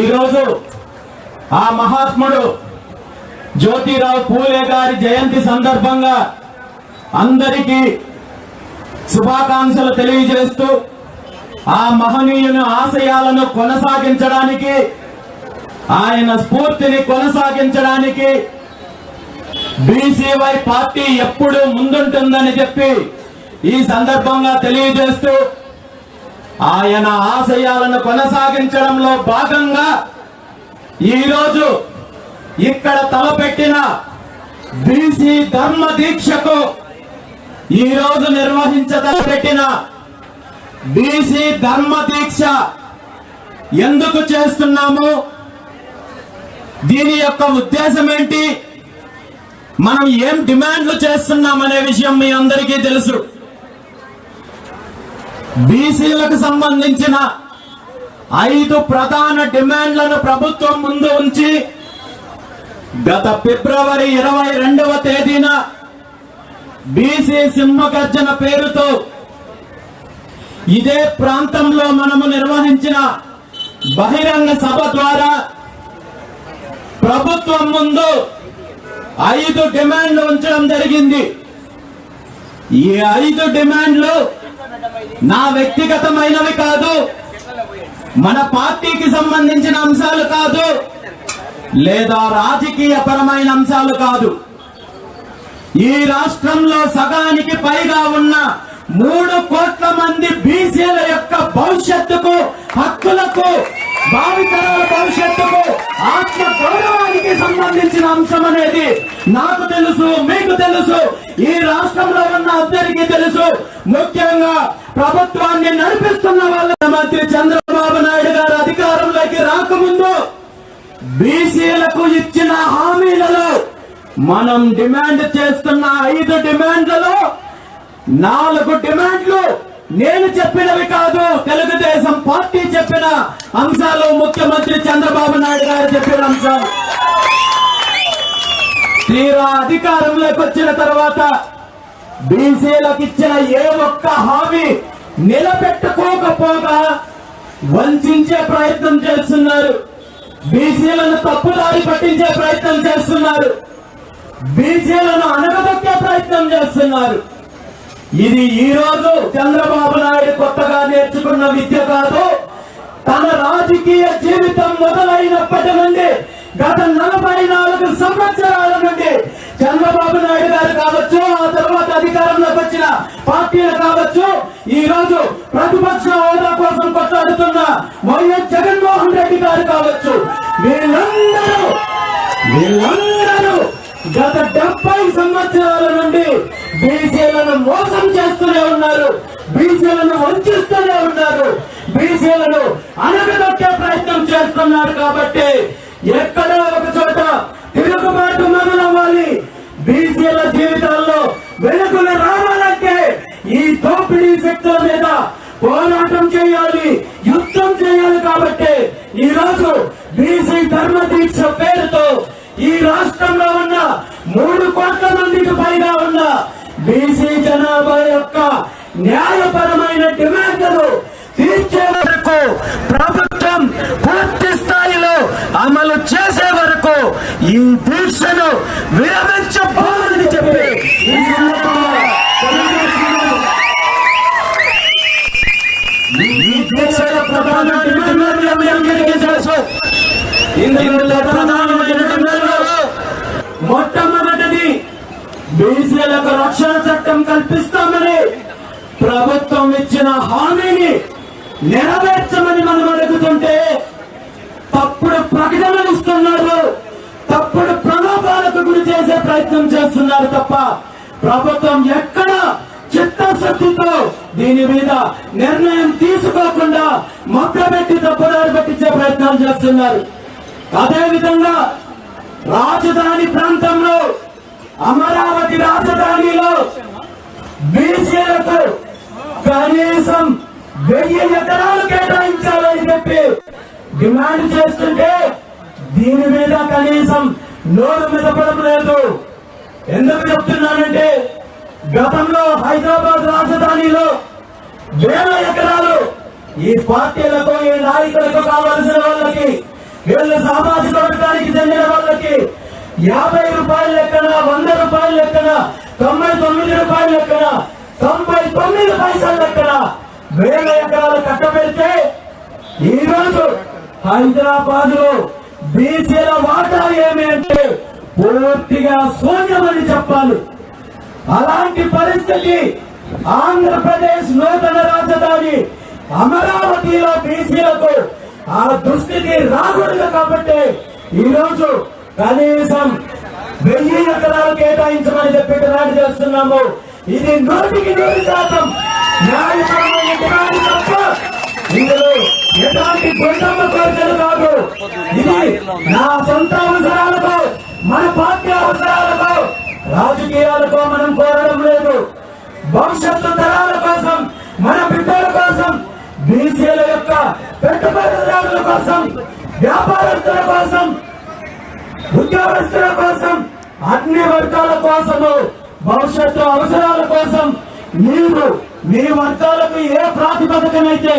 ఈరోజు ఆ మహాత్ముడు జ్యోతిరావు పూలే గారి జయంతి సందర్భంగా అందరికీ శుభాకాంక్షలు తెలియజేస్తూ ఆ మహనీయుని ఆశయాలను కొనసాగించడానికి, ఆయన స్ఫూర్తిని కొనసాగించడానికి బీసీవై పార్టీ ఎప్పుడూ ముందుంటుందని చెప్పి ఈ సందర్భంగా తెలియజేస్తూ, ఆయన ఆశయాలను కొనసాగించడంలో భాగంగా ఈరోజు ఇక్కడ తలపెట్టిన బీసీ ధర్మ దీక్షకు, ఈరోజు నిర్వహించదలపెట్టిన బీసీ ధర్మ దీక్ష ఎందుకు చేస్తున్నాము, దీని యొక్క ఉద్దేశం ఏంటి, మనం ఏం డిమాండ్లు చేస్తున్నామనే విషయం మీ అందరికీ తెలుసు. బీసీలకు సంబంధించిన 5 ప్రధాన డిమాండ్లను ప్రభుత్వం ముందు ఉంచి గత ఫిబ్రవరి 22వ తేదీన బీసీ సింహగర్జన పేరుతో ఇదే ప్రాంతంలో మనము నిర్వహించిన బహిరంగ సభ ద్వారా ప్రభుత్వం ముందు 5 డిమాండ్లు ఉంచడం జరిగింది. ఈ 5 డిమాండ్లు నా వ్యక్తిగతమైనవి కాదు, మన పార్టీకి సంబంధించిన అంశాలు కాదు, లేదా రాజకీయ పరమైన అంశాలు కాదు. ఈ రాష్ట్రంలో సగానికి పైగా ఉన్న 3 కోట్ల మంది బీసీల యొక్క భవిష్యత్తుకు, హక్కులకు, భావితరాల భవిష్యత్తుకు, ఆత్మ గౌరవానికి సంబంధించిన అంశం అనేది నాకు తెలుసు, మీకు తెలుసు, ఈ రాష్ట్రంలో ఉన్న అందరికీ తెలుసు. ముఖ్యంగా ప్రభుత్వాన్ని నడిపిస్తున్న వాళ్ళ మంత్రి చంద్రబాబు నాయుడు గారు అధికారంలోకి రాకముందు బీసీలకు ఇచ్చిన హామీలలో మనం డిమాండ్ చేస్తున్న 5 డిమాండ్లలో 4 డిమాండ్లు నేను చెప్పినవి కాదు, తెలుగుదేశం పార్టీ చెప్పిన అంశాలు, ముఖ్యమంత్రి చంద్రబాబు నాయుడు గారు చెప్పిన అంశాలు. తీరా అధికారంలోకి వచ్చిన తర్వాత బీసీలకు ఇచ్చిన ఏ ఒక్క హామీ నిలబెట్టుకోకపోగా వంచే ప్రయత్నం చేస్తున్నారు, బీసీలను తప్పుదారి పట్టించే ప్రయత్నం చేస్తున్నారు, బీసీలను అనగదొక్కే ప్రయత్నం చేస్తున్నారు. ఇది ఈ రోజు చంద్రబాబు నాయుడు కొత్తగా నేర్చుకున్న విద్య కాదు. తన రాజకీయ జీవితం మొదలైనప్పటి నుండి గత 44 సంవత్సరాల నుండి చంద్రబాబు నాయుడు గారు కావచ్చు, ఆ తర్వాత అధికారంలోకి వచ్చిన పార్టీలు కావచ్చు, ఈ రోజు ప్రతిపక్ష హోదా కోసం కొట్లాడుతున్న వైఎస్ జగన్మోహన్ రెడ్డి గారు కావచ్చు, వీళ్ళందరూ గత 70 సంవత్సరాల నుండి బీసీలను మోసం చేస్తూనే ఉన్నారు, బీసీలను వంచిస్తూనే ఉన్నారు, బీసీలను అనగదొక్కే ప్రయత్నం చేస్తున్నారు. కాబట్టి ఎక్కడో ఒక చోట తిరుగుబాటు మొదలవ్వాలి. బీసీల జీవితాల్లో వెలుగులు రావాలంటే ఈ దోపిడీ శక్తుల మీద పోరాటం చేయాలి, యుద్ధం చేయాలి. కాబట్టి ఈ రోజు బీసీ ధర్మ దీక్ష పేరుతో ఈ రాష్ట్రంలో ఉన్న 3 కోట్ల మందికి పైగా ఉన్న బీసీ జనాభా యొక్క న్యాయపరమైన డిమాండ్లను తీర్చే వరకు, ప్రభుత్వం పూర్తి స్థాయిలో అమలు చేసే వరకు ఈ దీక్షను విరమించబోదని చెప్పి ఈ దీక్షల ప్రధాన మొట్టమొదటిది బీసీలకు రక్షణ చట్టం కల్పిస్తామని ప్రభుత్వం ఇచ్చిన హామీని నెరవేర్చమని మనం అడుగుతుంటే తప్పుడు ప్రకటనలు ఇస్తున్నారు, తప్పుడు ప్రలోభాలకు గురి చేసే ప్రయత్నం చేస్తున్నారు తప్ప ప్రభుత్వం ఎక్కడ చిత్తశుద్ధితో దీని మీద నిర్ణయం తీసుకోకుండా మభ్యపెట్టి తప్పుదారి పట్టించే ప్రయత్నాలు చేస్తున్నారు. అదేవిధంగా రాజధాని ప్రాంతంలో, అమరావతి రాజధానిలో బీసీలకు కనీసం 1000 ఎకరాలు కేటాయించాలని చెప్పి డిమాండ్ చేస్తుంటే దీని మీద కనీసం నోరు మెదపడం లేదు. ఎందుకు చెప్తున్నానంటే గతంలో హైదరాబాద్ రాజధానిలో 1000 ఎకరాలు ఈ పార్టీలకు, ఈ నాయకులకు కావాల్సిన వాళ్ళకి 50 రూపాయల లెక్కన, 100 రూపాయల లెక్కన, 99 రూపాయల లెక్కన, 99 పైసల లెక్కన 1000 ఎకరాలు కట్టబెడితే ఈరోజు హైదరాబాద్ లో బీసీల వాటా ఏమి అంటే పూర్తిగా శూన్యమని చెప్పాలి. అలాంటి పరిస్థితి ఆంధ్రప్రదేశ్ నూతన రాజధాని అమరావతిలో బీసీలకు ఆ దుస్థితి రాకూడదు. కాబట్టి ఈరోజు కనీసం 1000 ఎకరాలు కేటాయించమని చెప్పి డిమాండ్ చేస్తున్నాము. ఇది 100% న్యాయపరమైన డిమాండ్ తప్ప ఇందులో ఎలాంటి గుండమ్మ కోరికలు కాదు. ఇది నా సొంత అవసరాలకు, మన పార్టీ అవసరాలకు, రాజకీయాలకు మనం కోరడం లేదు. భవిష్యత్తు తరాల కోసం, మన బిడ్డల కోసం, బీసీల యొక్క పెట్టుబడిదారుల కోసం, వ్యాపారస్తుల కోసం, ఉద్యోగస్తుల కోసం, అన్ని వర్గాల కోసము, భవిష్యత్తు అవసరాల కోసం మీరు మీ వర్గాలకు ఏ ప్రాతిపదికనైతే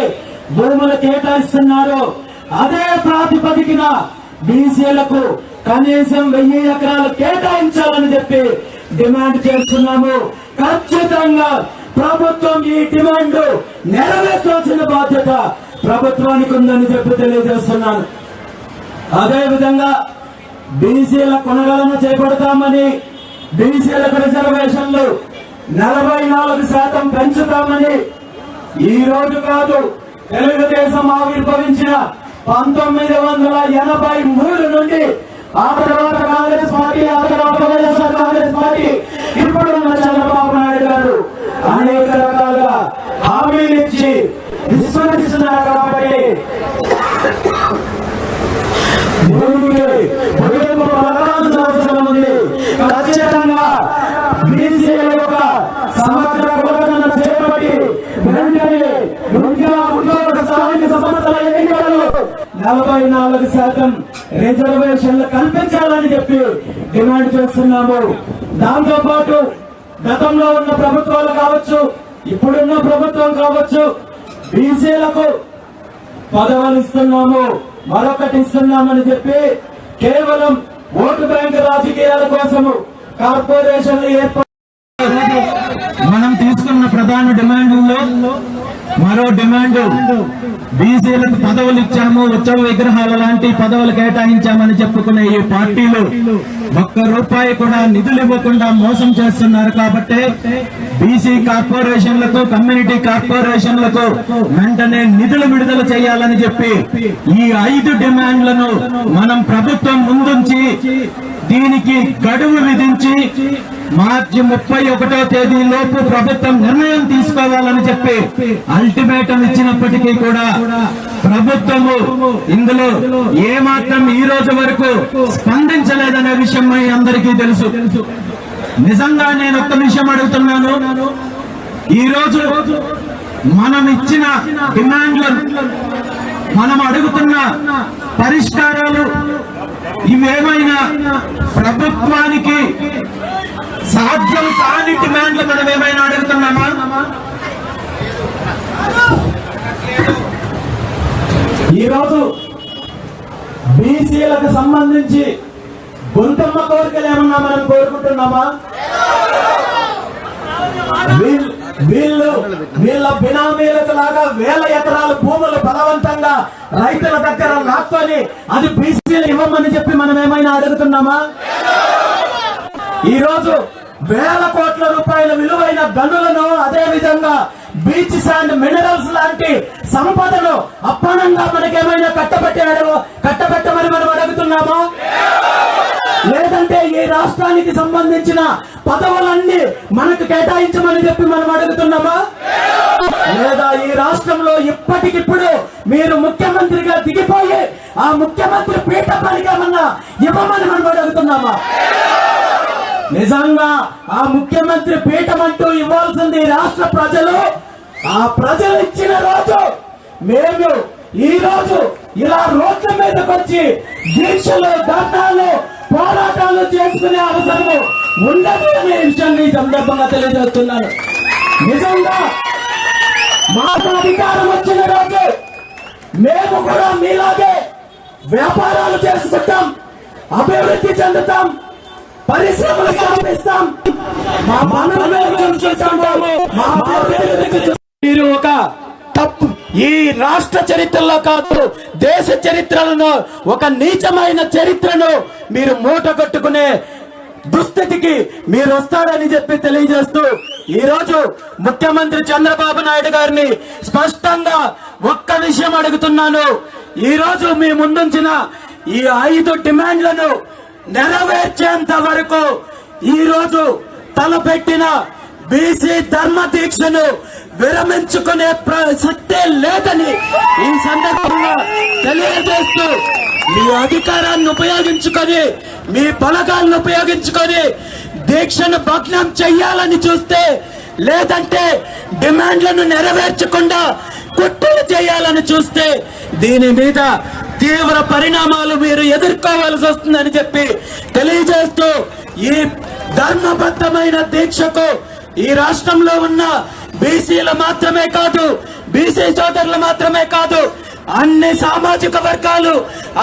భూములు కేటాయిస్తున్నారో అదే ప్రాతిపదికన బీసీలకు కనీసం 1000 ఎకరాలు కేటాయించాలని చెప్పి డిమాండ్ చేస్తున్నాము. ఖచ్చితంగా ప్రభుత్వం ఈ డిమాండ్ నెరవేర్చాల్సిన బాధ్యత ప్రభుత్వానికి ఉందని చెప్పి తెలియజేస్తున్నాను. అదేవిధంగా బీసీల కొనగలన చేపడతామని, బీసీలకు రిజర్వేషన్లు 44% పెంచుతామని ఈ రోజు కాదు, తెలుగుదేశం ఆవిర్భవించిన 1983 నుండి ఆ తర్వాత కాంగ్రెస్ పార్టీ, ఆ తర్వాత వైఎస్ఆర్ కాంగ్రెస్ పార్టీ, ఇప్పుడున్న చంద్రబాబు నాయుడు గారు అనేక రకాలుగా హామీలు ఇచ్చి విస్మరిస్తున్నారు. కాబట్టి అవసరం ఉంది. ఖచ్చితంగా బీసీల యొక్క సమగ్ర కులగణన చేపట్టి వెంటనే ఉద్యోగ స్థానిక సంస్థల ఎన్నికలు 44% రిజర్వేషన్లు కల్పించాలని చెప్పి డిమాండ్ చేస్తున్నాము. దాంతో పాటు గతంలో ఉన్న ప్రభుత్వాలు కావచ్చు, ఇప్పుడున్న ప్రభుత్వం కావచ్చు, బీసీలకు పదవులు ఇస్తున్నాము, మరొకటి ఇస్తున్నామని చెప్పి కేవలం ఓటు బ్యాంక్ రాజకీయాల కోసము కార్పొరేషన్లు ఏర్పాటు. మనం తీసుకున్న ప్రధాన డిమాండ్లలో మరో డిమాండ్ బీసీలకు పదవులు ఇచ్చాము, ఉత్సవ విగ్రహాల లాంటి పదవులు కేటాయించామని చెప్పుకునే ఈ పార్టీలు ₹1 కూడా నిధులు ఇవ్వకుండా మోసం చేస్తున్నారు. కాబట్టి బీసీ కార్పొరేషన్లకు, కమ్యూనిటీ కార్పొరేషన్లకు వెంటనే నిధులు విడుదల చేయాలని చెప్పి ఈ 5 డిమాండ్లను మనం ప్రభుత్వం ముందుంచి దీనికి గడువు విధించి మార్చి 31వ తేదీలోపు ప్రభుత్వం నిర్ణయం తీసుకోవాలని చెప్పి అల్టిమేటం ఇచ్చినప్పటికీ కూడా ప్రభుత్వము ఇందులో ఏమాత్రం ఈ రోజు వరకు స్పందించలేదనే విషయం మీ అందరికీ తెలుసు. నిజంగా నేను ఒక్క విషయం అడుగుతున్నాను. ఈ రోజు మనం ఇచ్చిన డిమాండ్లు, మనం అడుగుతున్న పరిష్కారాలు ఇవేమైనా ప్రభుత్వానికి సాధ్యం కాని డిమాండ్లు మనం ఏమైనా అడుగుతున్నామా? ఈరోజు బీసీలకు సంబంధించి గొంతమ్మ కోరికలు ఏమన్నా మనం కోరుకుంటున్నామా? వీళ్ళ బినామీలకు లాగా 1000 ఎకరాల భూములు బలవంతంగా రైతుల దగ్గర లాక్కొని అది బీసీలు ఇవ్వమని చెప్పి మనం ఏమైనా అడుగుతున్నామా? ఈ రోజు 1000 కోట్ల రూపాయల విలువైన గనులను, అదే విధంగా బీచ్ శాండ్ మినరల్స్ లాంటి సంపదను అప్పనంగా మనకేమైనా కట్టబెట్టమని మనం అడుగుతున్నామా? లేదంటే ఈ రాష్ట్రానికి సంబంధించిన పదవులన్నీ మనకు కేటాయించమని చెప్పి మనం అడుగుతున్నామా? లేదా ఈ రాష్ట్రంలో ఇప్పటికిప్పుడు మీరు ముఖ్యమంత్రిగా దిగిపోయి ఆ ముఖ్యమంత్రి పీఠ పనికేమన్నా ఇవ్వమని మనం అడుగుతున్నామా? నిజంగా ఆ ముఖ్యమంత్రి పీఠం అంటూ ఇవ్వాల్సింది రాష్ట్ర ప్రజలు. ఆ ప్రజలు ఇచ్చిన రోజు మేము ఈ రోజు ఇలా రోడ్ల మీదకి వచ్చి దీక్షలు, ధర్నాలు, పోరాటాలు చేసుకునే అవసరం ఉండదు అనే విషయాన్ని సందర్భంగా తెలియజేస్తున్నాను. నిజంగా మాకు అధికారం వచ్చిన రోజు మేము కూడా మీలాగే వ్యాపారాలు చేసుకుంటాం, అభివృద్ధి చెందుతాం, పరిశ్రమలు స్థాపిస్తాం, మా మనోవేగం చూస్తాము, మా అభివృద్ధికి మీరు ఒక తప్పు ఈ రాష్ట్ర చరిత్రలో కాదు దేశ చరిత్రలను ఒక నీచమైన చరిత్రను మీరు మూట కట్టుకునే దుస్థితికి మీరు వస్తారని చెప్పి తెలియజేస్తూ ఈ రోజు ముఖ్యమంత్రి చంద్రబాబు నాయుడు గారిని స్పష్టంగా ఒక్క విషయం అడుగుతున్నాను. ఈ రోజు మీ ముందుంచిన ఈ 5 డిమాండ్లను నెరవేర్చేంత వరకు ఈ రోజు తలపెట్టిన బీసీ ధర్మ దీక్షను విరమించుకునే ప్రసక్తే లేదని ఈ సందర్భంగా తెలియజేస్తూ మీ అధికారాన్ని ఉపయోగించుకొని మీ బలగాలను ఉపయోగించుకొని దీక్షను భగ్నం చెయ్యాలని చూస్తే, లేదంటే డిమాండ్లను నెరవేర్చకుండా కుట్రలు చేయాలని చూస్తే దీని మీద తీవ్ర పరిణామాలు మీరు ఎదుర్కోవాల్సి వస్తుందని చెప్పి తెలియజేస్తూ ఈ ధర్మబద్ధమైన దీక్షకు ఈ రాష్ట్రంలో ఉన్న బీసీలు మాత్రమే కాదు, బీసీ సోదరులు మాత్రమే కాదు, అన్ని సామాజిక వర్గాలు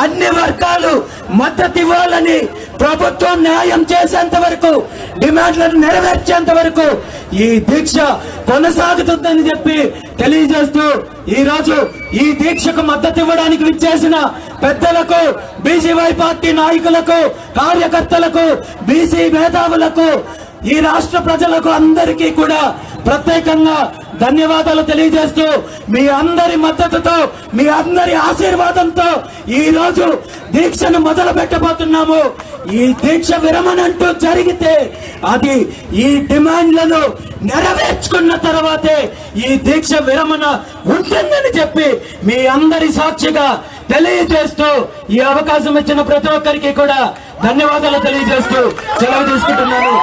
అన్ని వర్గాలు మద్దతు ఇవ్వాలని, ప్రభుత్వం న్యాయం చేసేంత వరకు డిమాండ్లను నెరవేర్చేంత వరకు ఈ దీక్ష కొనసాగుతుందని చెప్పి తెలియజేస్తూ ఈ రోజు ఈ దీక్షకు మద్దతు ఇవ్వడానికి విచ్చేసిన పెద్దలకు, బీసీవై పార్టీ నాయకులకు, కార్యకర్తలకు, బీసీ మేధావులకు, ఈ రాష్ట్ర ప్రజలకు అందరికీ కూడా ప్రత్యేకంగా ధన్యవాదాలు తెలియజేస్తూ మీ అందరి మద్దతుతో మీ అందరి ఆశీర్వాదంతో ఈ రోజు దీక్షను మొదలు పెట్టబోతున్నాము. ఈ దీక్ష విరమణ అంటూ జరిగితే అది ఈ డిమాండ్లను నెరవేర్చుకున్న తర్వాతే ఈ దీక్ష విరమణ ఉంటుందని చెప్పి మీ అందరి సాక్షిగా తెలియజేస్తూ ఈ అవకాశం ఇచ్చిన ప్రతి ఒక్కరికి కూడా ధన్యవాదాలు తెలియజేస్తూ సెలవు తీసుకుంటున్నాను.